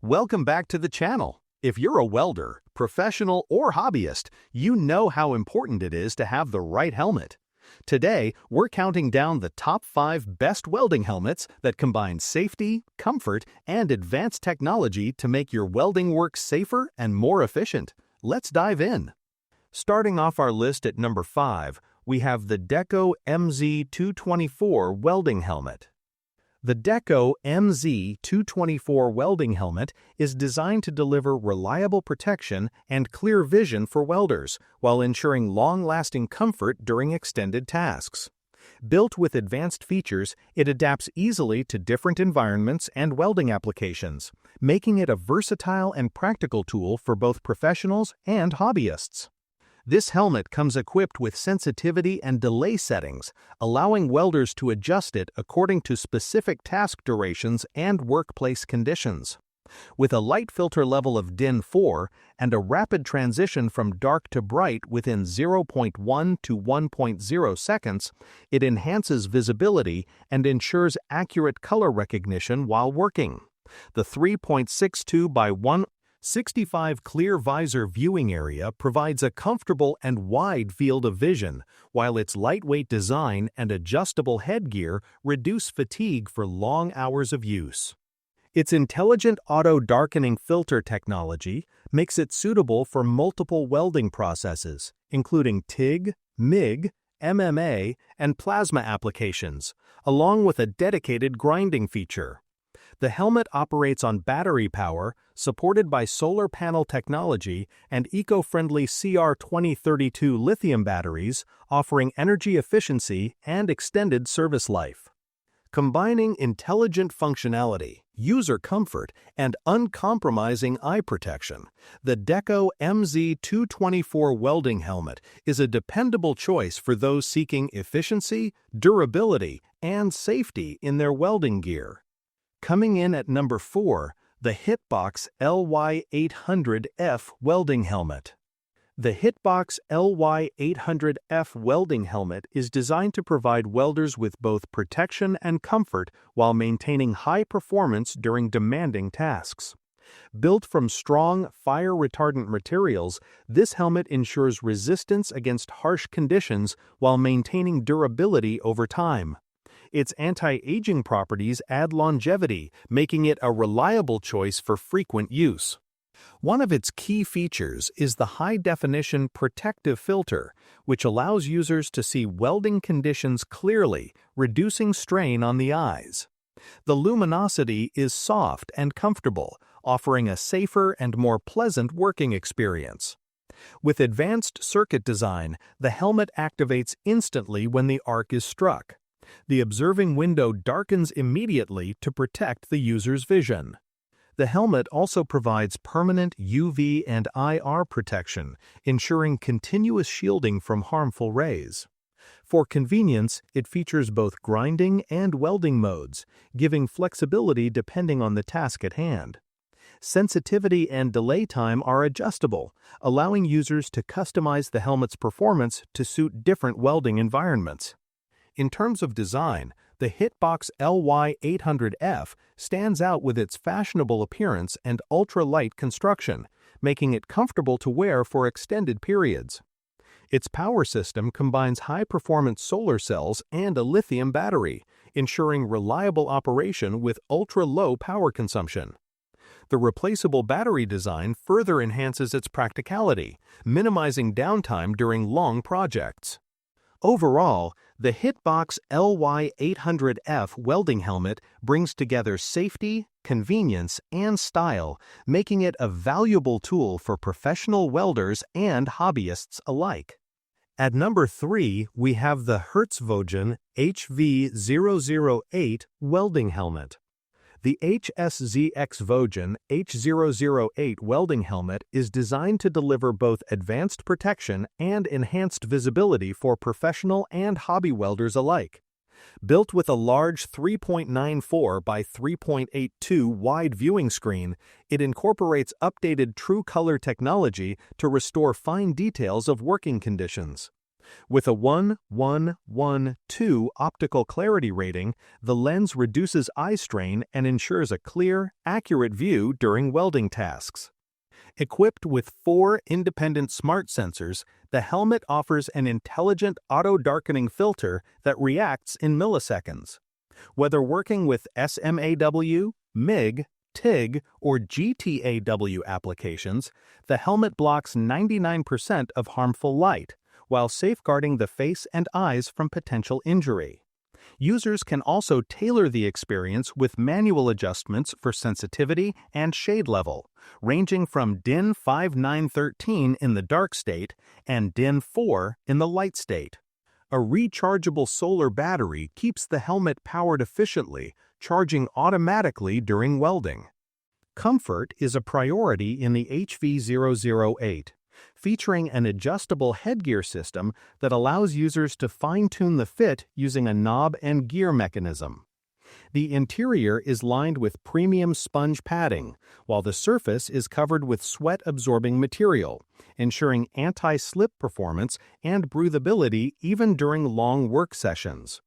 Welcome back to the channel. If you're a welder, professional, or hobbyist, you know how important it is to have the right helmet. Today, we're counting down the top 5 best welding helmets that combine safety, comfort, and advanced technology to make your welding work safer and more efficient. Let's dive in. Starting off our list at number 5, we have the Deko MZ224 welding helmet. The Deko MZ224 welding helmet is designed to deliver reliable protection and clear vision for welders while ensuring long-lasting comfort during extended tasks. Built with advanced features, it adapts easily to different environments and welding applications, making it a versatile and practical tool for both professionals and hobbyists. This helmet comes equipped with sensitivity and delay settings, allowing welders to adjust it according to specific task durations and workplace conditions. With a light filter level of DIN 4 and a rapid transition from dark to bright within 0.1 to 1.0 seconds, it enhances visibility and ensures accurate color recognition while working. The 3.62 by 165 clear visor viewing area provides a comfortable and wide field of vision, while its lightweight design and adjustable headgear reduce fatigue for long hours of use. Its intelligent auto-darkening filter technology makes it suitable for multiple welding processes, including TIG, MIG, MMA, and plasma applications, along with a dedicated grinding feature. The helmet operates on battery power, supported by solar panel technology and eco-friendly CR2032 lithium batteries, offering energy efficiency and extended service life. Combining intelligent functionality, user comfort, and uncompromising eye protection, the Deko MZ224 welding helmet is a dependable choice for those seeking efficiency, durability, and safety in their welding gear. Coming in at number 4, the Hitbox LY800F welding helmet. The Hitbox LY800F welding helmet is designed to provide welders with both protection and comfort while maintaining high performance during demanding tasks. Built from strong, fire-retardant materials, this helmet ensures resistance against harsh conditions while maintaining durability over time. Its anti-aging properties add longevity, making it a reliable choice for frequent use. One of its key features is the high-definition protective filter, which allows users to see welding conditions clearly, reducing strain on the eyes. The luminosity is soft and comfortable, offering a safer and more pleasant working experience. With advanced circuit design, the helmet activates instantly when the arc is struck. The observing window darkens immediately to protect the user's vision. The helmet also provides permanent UV and IR protection, ensuring continuous shielding from harmful rays. For convenience, it features both grinding and welding modes, giving flexibility depending on the task at hand. Sensitivity and delay time are adjustable, allowing users to customize the helmet's performance to suit different welding environments. In terms of design, the Hitbox LY800F stands out with its fashionable appearance and ultra-light construction, making it comfortable to wear for extended periods. Its power system combines high-performance solar cells and a lithium battery, ensuring reliable operation with ultra-low power consumption. The replaceable battery design further enhances its practicality, minimizing downtime during long projects. Overall, the Hitbox LY800F welding helmet brings together safety, convenience, and style, making it a valuable tool for professional welders and hobbyists alike. At number 3, we have the Hzxvogen HV008 welding helmet. The Hzxvogen HV008 welding helmet is designed to deliver both advanced protection and enhanced visibility for professional and hobby welders alike. Built with a large 3.94 by 3.82 wide viewing screen, it incorporates updated true color technology to restore fine details of working conditions. With a 1-1-1-2 optical clarity rating, the lens reduces eye strain and ensures a clear, accurate view during welding tasks. Equipped with 4 independent smart sensors, the helmet offers an intelligent auto-darkening filter that reacts in milliseconds. Whether working with SMAW, MIG, TIG, or GTAW applications, the helmet blocks 99% of harmful light, while safeguarding the face and eyes from potential injury. Users can also tailor the experience with manual adjustments for sensitivity and shade level, ranging from DIN 5913 in the dark state and DIN 4 in the light state. A rechargeable solar battery keeps the helmet powered efficiently, charging automatically during welding. Comfort is a priority in the HV008, featuring an adjustable headgear system that allows users to fine-tune the fit using a knob and gear mechanism. The interior is lined with premium sponge padding, while the surface is covered with sweat-absorbing material, ensuring anti-slip performance and breathability even during long work sessions.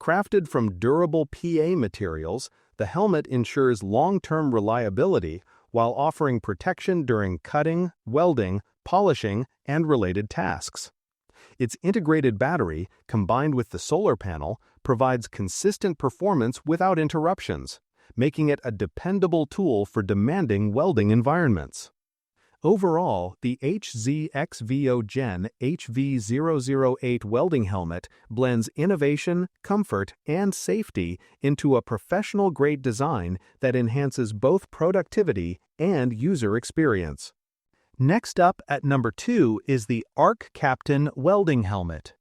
Crafted from durable PA materials, the helmet ensures long-term reliability while offering protection during cutting, welding, polishing, and related tasks. Its integrated battery, combined with the solar panel, provides consistent performance without interruptions, making it a dependable tool for demanding welding environments. Overall, the Hzxvogen HV008 welding helmet blends innovation, comfort, and safety into a professional-grade design that enhances both productivity and user experience. Next up at number 2 is the Arccaptain welding helmet.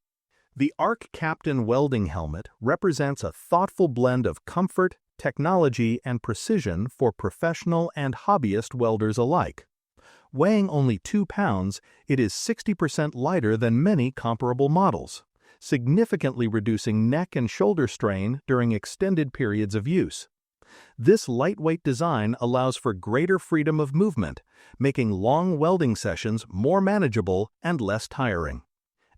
The Arccaptain welding helmet represents a thoughtful blend of comfort, technology, and precision for professional and hobbyist welders alike. Weighing only 2 pounds, it is 60% lighter than many comparable models, significantly reducing neck and shoulder strain during extended periods of use. This lightweight design allows for greater freedom of movement, making long welding sessions more manageable and less tiring.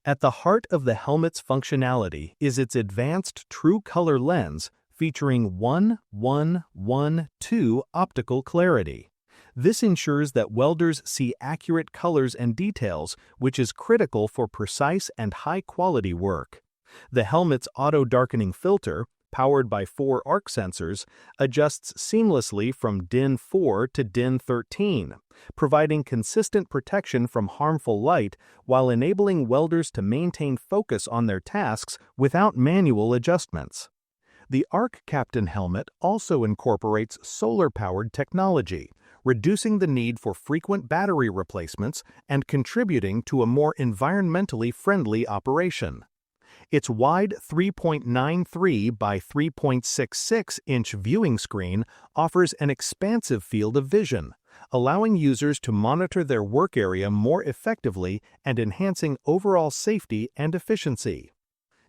At the heart of the helmet's functionality is its advanced true color lens featuring 1-1-1-2 optical clarity. This ensures that welders see accurate colors and details, which is critical for precise and high-quality work. The helmet's auto-darkening filter, powered by 4 arc sensors, adjusts seamlessly from DIN 4 to DIN 13, providing consistent protection from harmful light while enabling welders to maintain focus on their tasks without manual adjustments. The Arccaptain helmet also incorporates solar-powered technology, reducing the need for frequent battery replacements and contributing to a more environmentally friendly operation. Its wide 3.93 by 3.66-inch viewing screen offers an expansive field of vision, allowing users to monitor their work area more effectively and enhancing overall safety and efficiency.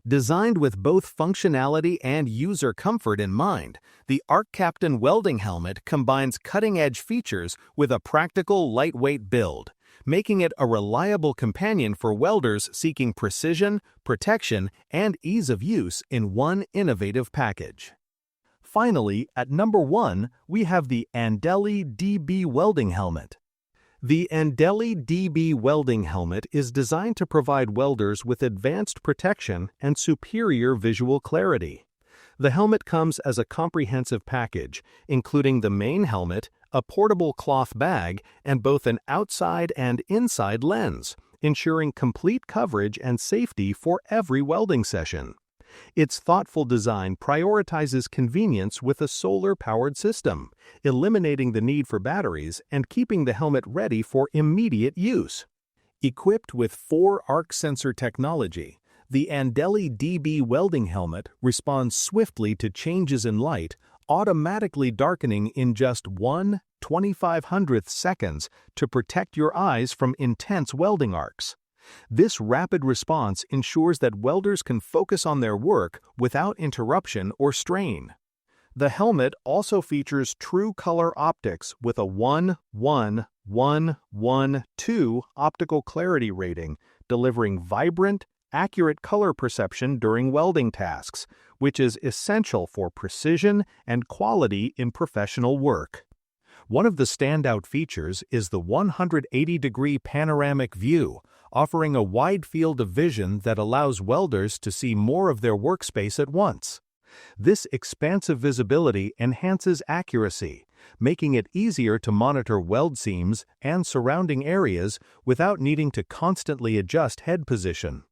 Designed with both functionality and user comfort in mind, the Arccaptain welding helmet combines cutting-edge features with a practical, lightweight build, making it a reliable companion for welders seeking precision, protection, and ease of use in one innovative package. Finally, at number 1, we have the Andeli DB welding helmet. The Andeli DB welding helmet is designed to provide welders with advanced protection and superior visual clarity. The helmet comes as a comprehensive package, including the main helmet, a portable cloth bag, and both an outside and inside lens, ensuring complete coverage and safety for every welding session. Its thoughtful design prioritizes convenience with a solar-powered system, eliminating the need for batteries and keeping the helmet ready for immediate use. Equipped with 4 arc sensor technology, the Andeli DB welding helmet responds swiftly to changes in light, automatically darkening in just 1/2500th seconds to protect your eyes from intense welding arcs. This rapid response ensures that welders can focus on their work without interruption or strain. The helmet also features true color optics with a 1-1-1-1-2 optical clarity rating, delivering vibrant, accurate color perception during welding tasks, which is essential for precision and quality in professional work. One of the standout features is the 180-degree panoramic view, offering a wide field of vision that allows welders to see more of their workspace at once. This expansive visibility enhances accuracy, making it easier to monitor weld seams and surrounding areas without needing to constantly adjust head position.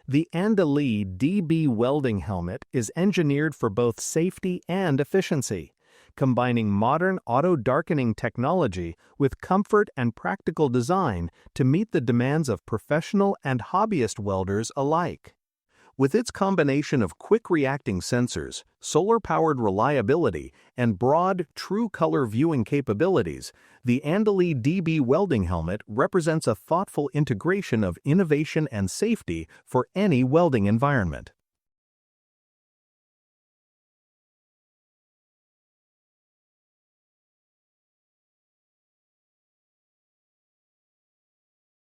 The Andeli DB welding helmet is engineered for both safety and efficiency, combining modern auto-darkening technology with comfort and practical design to meet the demands of professional and hobbyist welders alike. With its combination of quick-reacting sensors, solar-powered reliability, and broad, true-color viewing capabilities, the Andeli DB welding helmet represents a thoughtful integration of innovation and safety for any welding environment.